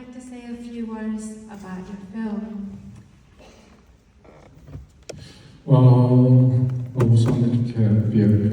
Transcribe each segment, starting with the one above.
like to say a few words about your film? 우선 이렇게 BFI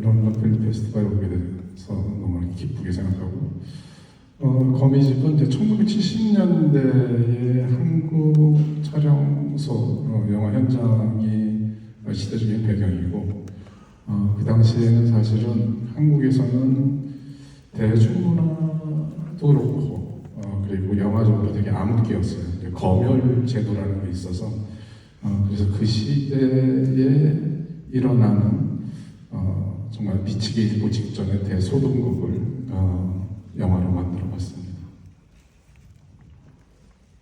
런던 필름 페스티벌에 오게 돼서 너무 기쁘게 생각하고 거미집은 이제 1970년대의 한국 촬영소 영화 현장이 시대적인 배경이고 그 당시에는 사실은 한국에서는 대중문화도 그렇고 그리고 영화적으로 되게 암흑기였어요. 검열 제도라는 게 있어서 그래서 그 시대에 일어나는 정말 미치게 일보 직전의 대소동극을 영화로 만들어봤습니다.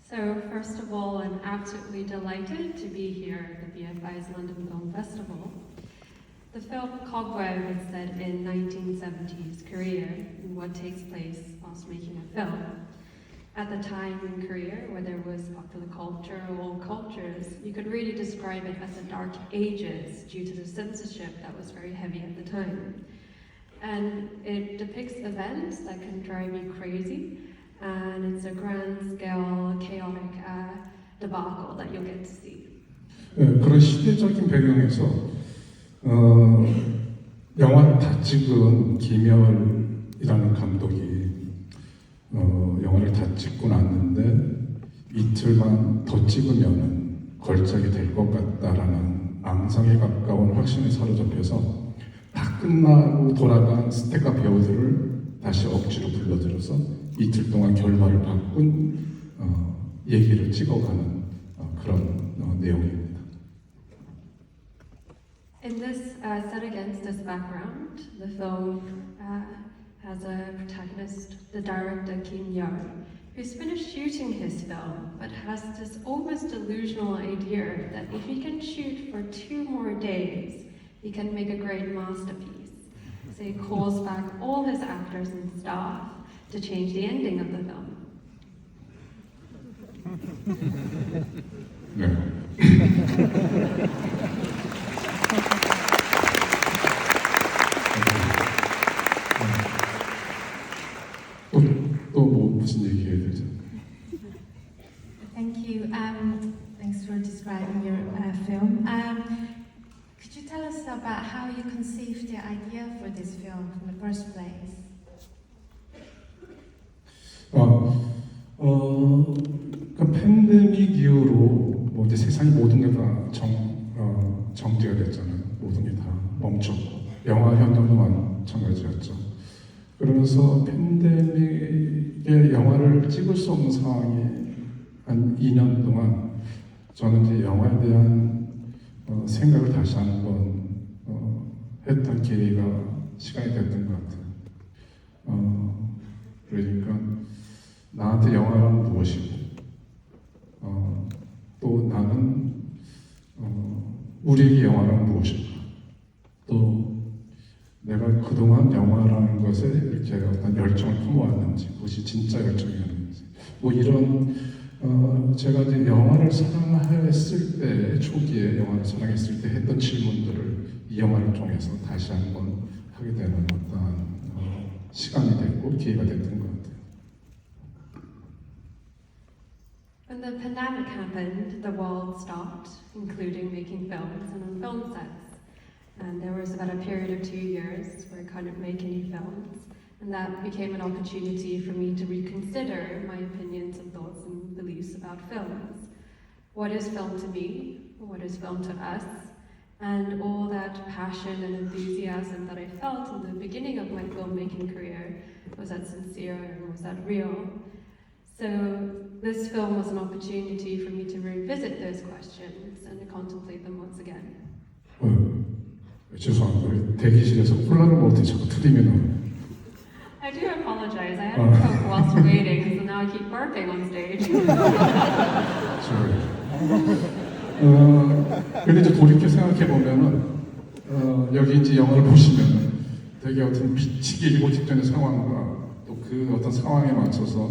So first of all, I'm absolutely delighted to be here at the BFI's London Film Festival. The film Cobweb is set in 1970s Korea, in what takes place whilst making a film. At the time in Korea, where there was popular culture, all cultures, you could really describe it as the dark ages due to the censorship that was very heavy at the time. And it depicts events that can drive you crazy, and it's a grand-scale, chaotic debacle that you'll get to see. 그런 시대적인 배경에서 영화를 다 찍은 김열이라는 감독이 영화를 다 찍고 났는데 이틀만 더 찍으면은 걸작이 될 것 같다라는 앙상에 가까운 확신에 사로잡혀서 다 끝나고 돌아간 스태카 배우들을 다시 억지로 불러들여서 이틀 동안 결말을 바꾼 얘기를 찍어가는 그런 내용입니다. In this, set against this background, the film has a protagonist, the director Kim Yeol, who's finished shooting his film, but has this almost delusional idea that if he can shoot for 2 more days, he can make a great masterpiece. So he calls back all his actors and staff to change the ending of the film. 무슨 얘기해야 되죠? Thank you. Thanks for describing your film. Could you tell us about how you conceived the idea for this film in the first place? 그 팬데믹 이후로 뭐 이제 세상이 모든 게 다 정지가 됐잖아요. 모든 게 다 멈췄고 영화 현장도 마찬가지였죠. 그러면서 팬데믹에 영화를 찍을 수 없는 상황이 한 2년 동안 저는 이제 영화에 대한 생각을 다시 한번 했던 기회가 시간이 됐던 것 같아요. 그러니까 나한테 영화란 무엇이고 또 나는 우리에게 영화란 무엇인가 또 내가 그동안 영화라는 것에 이렇게 어떤 열정을 품어왔는지 그것이 진짜 열정이었는지 뭐 이런 제가 이제 영화를 사랑했을 때 초기에 영화를 사랑했을 때 했던 질문들을 이 영화를 통해서 다시 한번 하게 되는 어떤 시간이 됐고 기회가 됐던 것 같아요. When the pandemic happened, the world stopped, including making films and on film sets. And there was about a period of 2 years where I couldn't make any films. And that became an opportunity for me to reconsider my opinions and thoughts and beliefs about films. What is film to me? What is film to us? And all that passion and enthusiasm that I felt in the beginning of my filmmaking career, was that sincere and was that real? So this film was an opportunity for me to revisit those questions and to contemplate them once again. 죄송합니다. 대기실에서 콜라를 먹을 때 자꾸 트림이 나와요. I do apologize. I had a Coke whilst waiting, so now I keep burping on stage. Sorry. 근데 이제 돌이켜 생각해 보면은 여기 이제 영화를 보시면은 되게 어떤 미치게 일보 직전의 상황과 또 그 어떤 상황에 맞춰서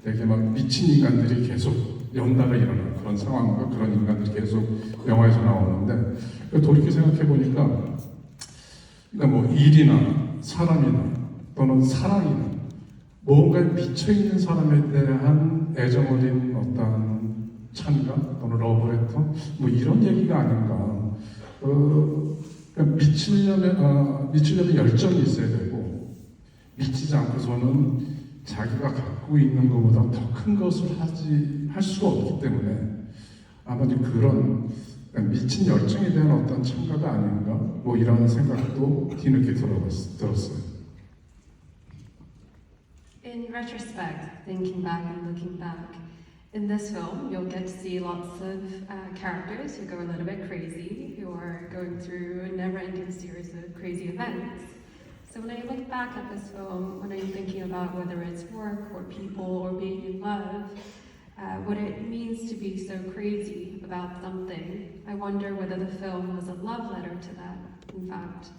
되게 막 미친 인간들이 계속 연달아 일어나는 그런 상황과 그런 인간들이 계속 영화에서 나오는데 돌이켜 생각해 보니까 그러니까 뭐 일이나 사람이나 또는 사랑이나 뭔가에 미쳐있는 사람에 대한 애정 어린 어떤 찬가 또는 러브레터 뭐 이런 얘기가 아닌가. 그러니까 미치려면 열정이 있어야 되고 미치지 않고서는 자기가 갖고 있는 것보다 더 큰 것을 할 수가 없기 때문에 아마 이제 그런 미친 열정에 대한 어떤 참가가 아닌가 뭐 이런 생각도 뒤늦게 들었어요. In retrospect, thinking back and looking back, in this film you'll get to see lots of characters who go a little bit crazy, who are going through a never-ending series of crazy events. So when I look back at this film, when I'm thinking about whether it's work or people or being in love, what it means to be so crazy about something, I wonder whether the film was a love letter to that, in fact.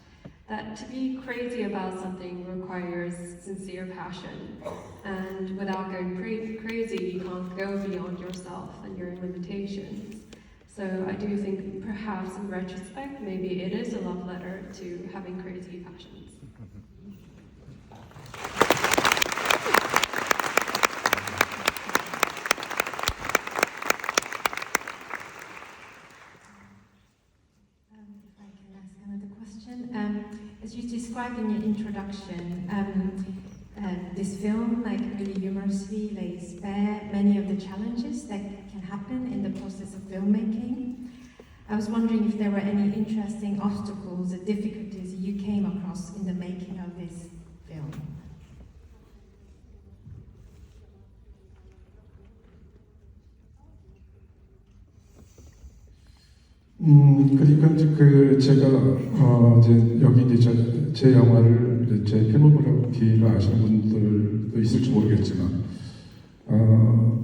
That to be crazy about something requires sincere passion, and without going crazy, you can't go beyond yourself and your limitations. So I do think perhaps in retrospect, maybe it is a love letter to having crazy passions. If I can ask another question. As you described in your introduction, this film, like really humorously, lays bare many of the challenges that can happen in the process of filmmaking. I was wondering if there were any interesting obstacles or difficulties you came across in the making of this film. 그러니까 이제 제가 이제 여기 이제 제 영화를 제 필모그래피를 아시는 분들도 있을지 모르겠지만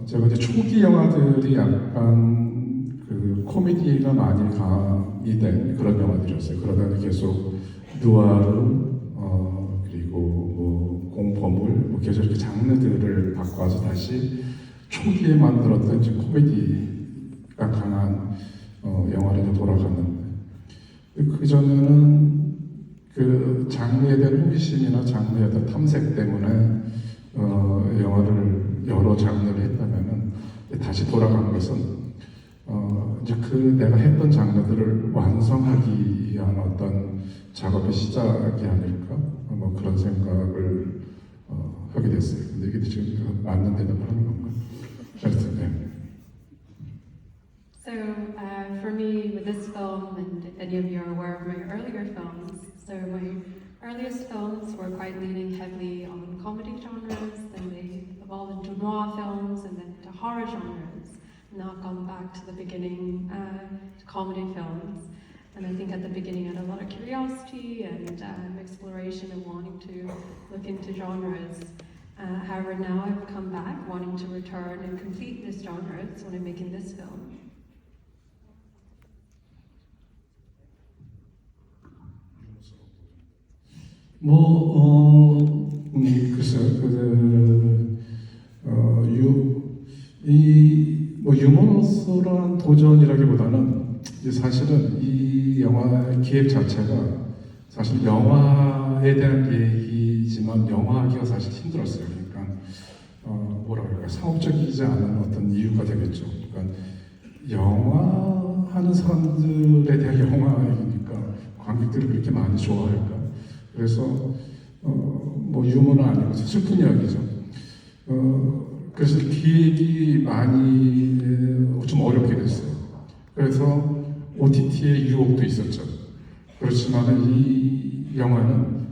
제가 이제 초기 영화들이 약간 그 코미디가 많이 가미된 그런 영화들이었어요. 그러다 계속 누아르 그리고 뭐 공포물 뭐 계속 이렇게 장르들을 바꿔서 다시 초기에 만들었던 이제 코미디가 강한 영화로 돌아갔는데 그 전에는 그 장르에 대한 호기심이나 장르에 대한 탐색 때문에 영화를 여러 장르를 했다면은 다시 돌아간 것은 이제 그 내가 했던 장르들을 완성하기 위한 어떤 작업의 시작이 아닐까 뭐 그런 생각을 하게 됐어요. 근데 이게 지금 맞는 대답을 하는 건가? 하여튼 네. So for me, with this film, and if any of you are aware of my earlier films, so my earliest films were quite leaning heavily on comedy genres, then they evolved into noir films, and then to horror genres. Now I've gone back to the beginning, to comedy films. And I think at the beginning I had a lot of curiosity and exploration and wanting to look into genres. However, now I've come back wanting to return and complete this genre when I'm making this film. 글쎄요. 유머러스한 도전이라기보다는 사실은 이 영화 기획 자체가 사실 영화에 대한 얘기지만 영화하기가 사실 힘들었어요. 그러니까 뭐라 그럴까 상업적이지 않은 어떤 이유가 되겠죠. 그러니까 영화 하는 사람들에 대한 영화이니까 관객들이 그렇게 많이 좋아할까? 그래서 뭐 유머는 아니고 슬픈 이야기죠. 그래서 기획이 많이 좀 어렵게 됐어요. 그래서 OTT의 유혹도 있었죠. 그렇지만 이 영화는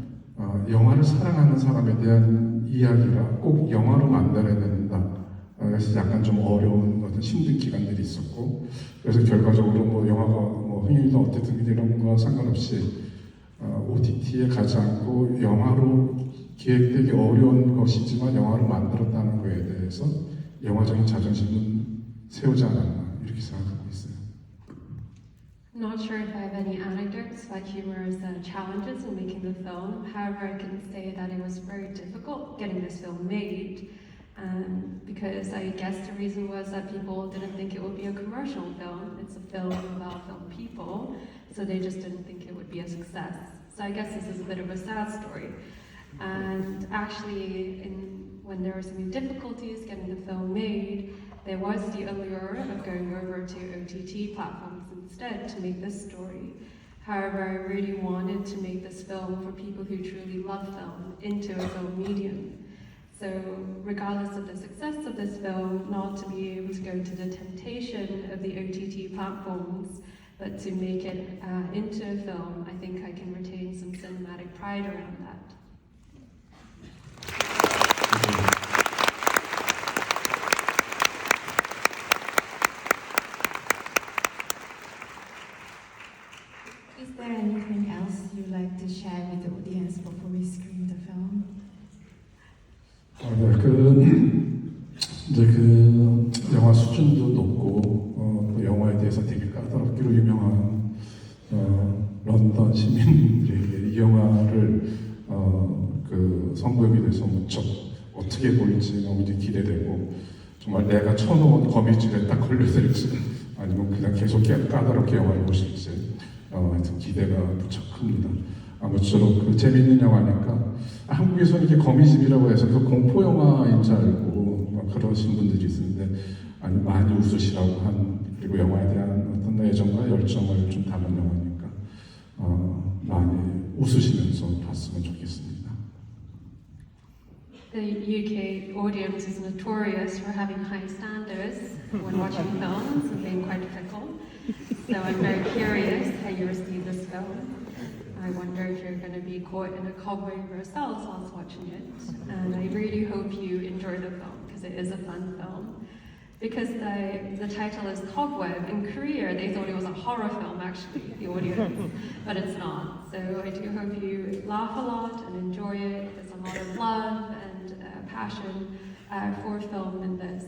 영화를 사랑하는 사람에 대한 이야기라 꼭 영화로 만들어야 된다. 그래서 약간 좀 어려운 어떤 힘든 기간들이 있었고, 그래서 결과적으로 뭐 영화가 뭐 흥행이든 어쨌든 이런 거와 상관없이 OTT에 가지 않고 영화로 기획되기 어려운 것이지만 영화로 만들었다는 거에 대해서 영화적인 자존심은 세우지 않았나 이렇게 생각하고 있어요. I'm not sure if I have any anecdotes about humorous challenges in making the film. However, I can say that it was very difficult getting this film made because I guess the reason was that people didn't think it would be a commercial film. It's a film about film people, so they just didn't think it would be a success. So I guess this is a bit of a sad story. And actually, when there were some difficulties getting the film made, there was the allure of going over to OTT platforms instead to make this story. However, I really wanted to make this film for people who truly love film into a film medium. So regardless of the success of this film, not to be able to go to the temptation of the OTT platforms, but to make it into a film, I think I can retain some cinematic pride around that. Is there anything else you'd like to share with the audience before we screen the film? 이제 그 영화 수준도 높고 그 영화에 대해서 되게 까다롭기로 유명한 런던 시민들에게 이 영화를 그 선보이게 돼서 무척 어떻게 보일지 너무 이제 기대되고 정말 내가 쳐놓은 거미줄에 딱 걸려들지 아니면 그냥 계속 까다롭게 영화를 보실지 하여튼 기대가 무척 큽니다. 아무쪼록 그 재미있는 영화니까 한국에서는 이게 거미집이라고 해서 그 공포 영화인 줄 알고 막 그러신 분들이 있는데 아니 많이 웃으시라고 한 그리고 영화에 대한 어떤 애정과 열정을 좀 담은 영화니까 많이 웃으시면서 봤으면 좋겠습니다. The UK audience is notorious for having high standards when watching films and being quite fickle. So I'm very curious how you receive this film. I wonder if you're going to be caught in a cobweb yourselves whilst watching it. And I really hope you enjoy the film because it is a fun film. Because the title is Cobweb, in Korea they thought it was a horror film actually, the audience, but it's not. So I do hope you laugh a lot and enjoy it. There's a lot of love and passion for film in this.